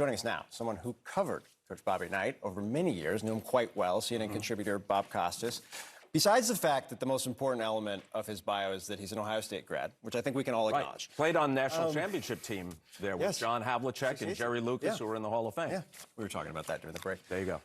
Joining us now, someone who covered Coach Bobby Knight over many years, knew him quite well, CNN contributor Bob Costas. Besides the fact that the most important element of his bio is that he's an Ohio State grad, which I think we can all acknowledge. Played on national championship team there with yes. John Havlicek and Jerry Lucas, who were in the Hall of Fame. Yeah, we were talking about that during the break. There you go.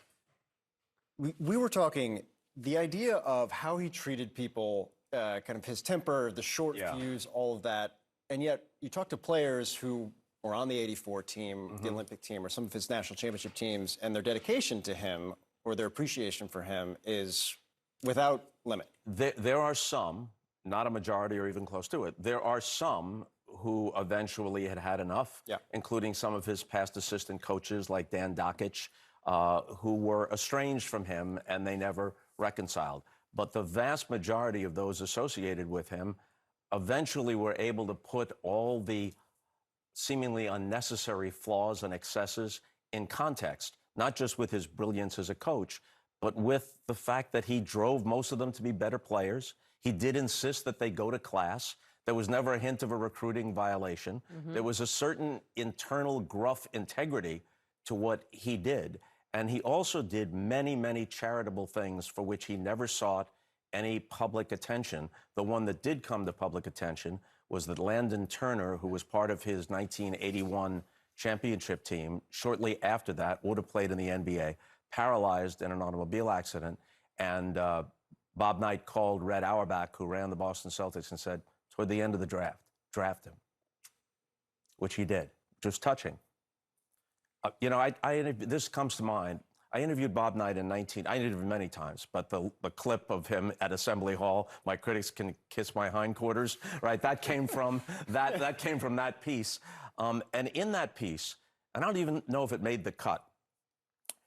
We were talking, the idea of how he treated people, kind of his temper, the short fuse, all of that, and yet you talk to players who were on the '84 team, the Olympic team, or some of his national championship teams, and their dedication to him or their appreciation for him is without limit. There are some, not a majority or even close to it, there are some who eventually had enough, including some of his past assistant coaches like Dan Dakich, who were estranged from him and they never reconciled. But the vast majority of those associated with him eventually were able to put all the seemingly unnecessary flaws and excesses in context, not just with his brilliance as a coach, but with the fact that he drove most of them to be better players. He did insist that they go to class. There was never a hint of a recruiting violation. There was a certain internal gruff integrity to what he did. And he also did many, many charitable things for which he never sought any public attention. The one that did come to public attention was that Landon Turner, who was part of his 1981 championship team, shortly after that would have played in the NBA, paralyzed in an automobile accident. And Bob Knight called Red Auerbach, who ran the Boston Celtics, and said, toward the end of the draft him, which he did, which was touching. You know, this comes to mind. I interviewed Bob Knight I interviewed him many times, but the clip of him at Assembly Hall, my critics can kiss my hindquarters, right? That came from that came from that piece. And in that piece, and I don't even know if it made the cut,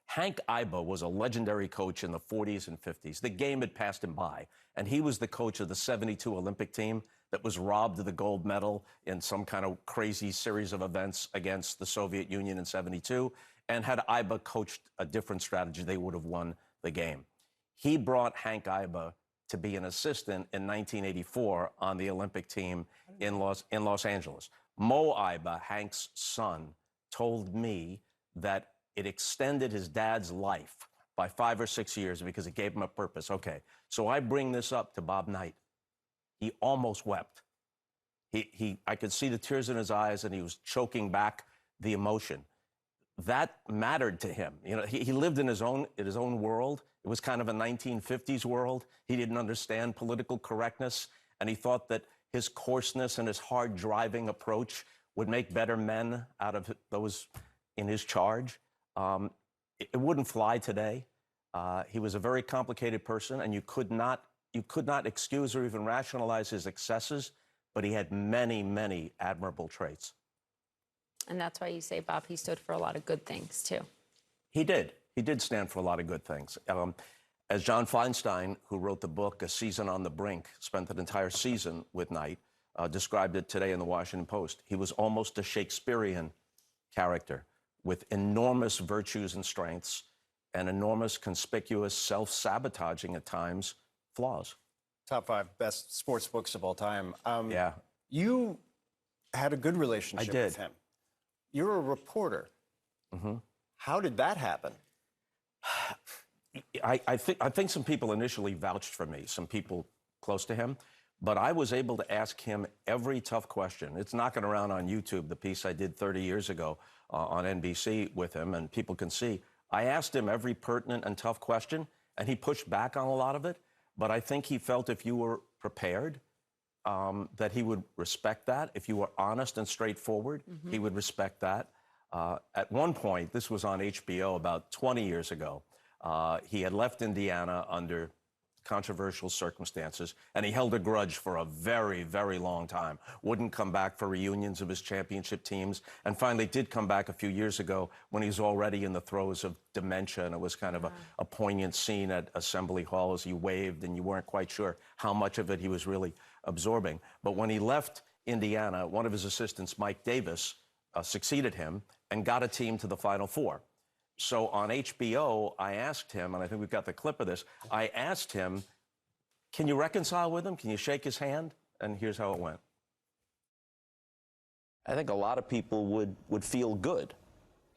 Hank Iba was a legendary coach in the 40s and 50s. The game had passed him by, and he was the coach of the '72 Olympic team that was robbed of the gold medal in some kind of crazy series of events against the Soviet Union in '72. And had Iba coached a different strategy, they would have won the game. He brought Hank Iba to be an assistant in 1984 on the Olympic team in Los Angeles. Mo Iba, Hank's son, told me that it extended his dad's life by 5 or 6 years because it gave him a purpose. Okay, so I bring this up to Bob Knight. He almost wept. I could see the tears in his eyes, and he was choking back the emotion. That mattered to him. You know, he lived in his own world. It was kind of a 1950s world. He didn't understand political correctness, and he thought that his coarseness and his hard driving approach would make better men out of those in his charge. It wouldn't fly today. He was a very complicated person, and you could not excuse or even rationalize his excesses, but he had many, many admirable traits. And that's why you say, Bob, he stood for a lot of good things, too. He did. He did stand for a lot of good things. As John Feinstein, who wrote the book A Season on the Brink, spent an entire season with Knight, described it today in the Washington Post. He was almost a Shakespearean character with enormous virtues and strengths and enormous, conspicuous, self-sabotaging at times flaws. Top 5 best sports books of all time. Yeah. You had a good relationship with him. You're a reporter. How did that happen? I think some people initially vouched for me, some people close to him, but I was able to ask him every tough question. It's knocking around on YouTube, the piece I did 30 years ago on NBC with him, and people can see. I asked him every pertinent and tough question, and he pushed back on a lot of it, but I think he felt if you were prepared, that he would respect that. If you were honest and straightforward, he would respect that. At one point, this was on HBO about 20 years ago, he had left Indiana under controversial circumstances, and he held a grudge for a very, very long time. Wouldn't come back for reunions of his championship teams, and finally did come back a few years ago when he was already in the throes of dementia, and it was kind of a poignant scene at Assembly Hall as he waved, and you weren't quite sure how much of it he was really absorbing. But when he left Indiana, one of his assistants, Mike Davis, succeeded him and got a team to the Final Four. So on HBO, I asked him, and I think we've got the clip of this, I asked him, can you reconcile with him? Can you shake his hand? And here's how it went. I think a lot of people would feel good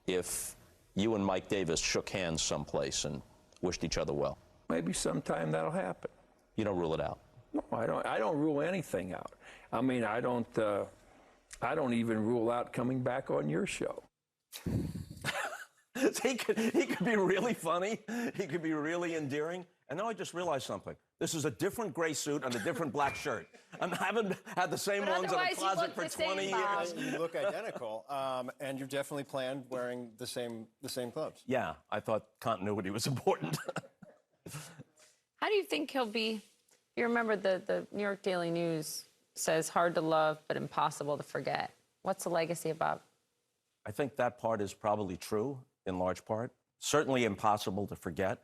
if you and Mike Davis shook hands someplace and wished each other well? Maybe sometime that'll happen. You don't rule it out. No, I don't rule anything out. I mean, I don't even rule out coming back on your show. he could be really funny. He could be really endearing. And now I just realized something. This is a different gray suit and a different black shirt. I haven't had the same But ones in a otherwise you closet look for the same, 20 Bob. years. You look identical, and you definitely planned wearing the same clubs. Yeah, I thought continuity was important. How do you think he'll be? You remember the New York Daily News says hard to love, but impossible to forget. What's the legacy of Bob? I think that part is probably true in large part. Certainly impossible to forget.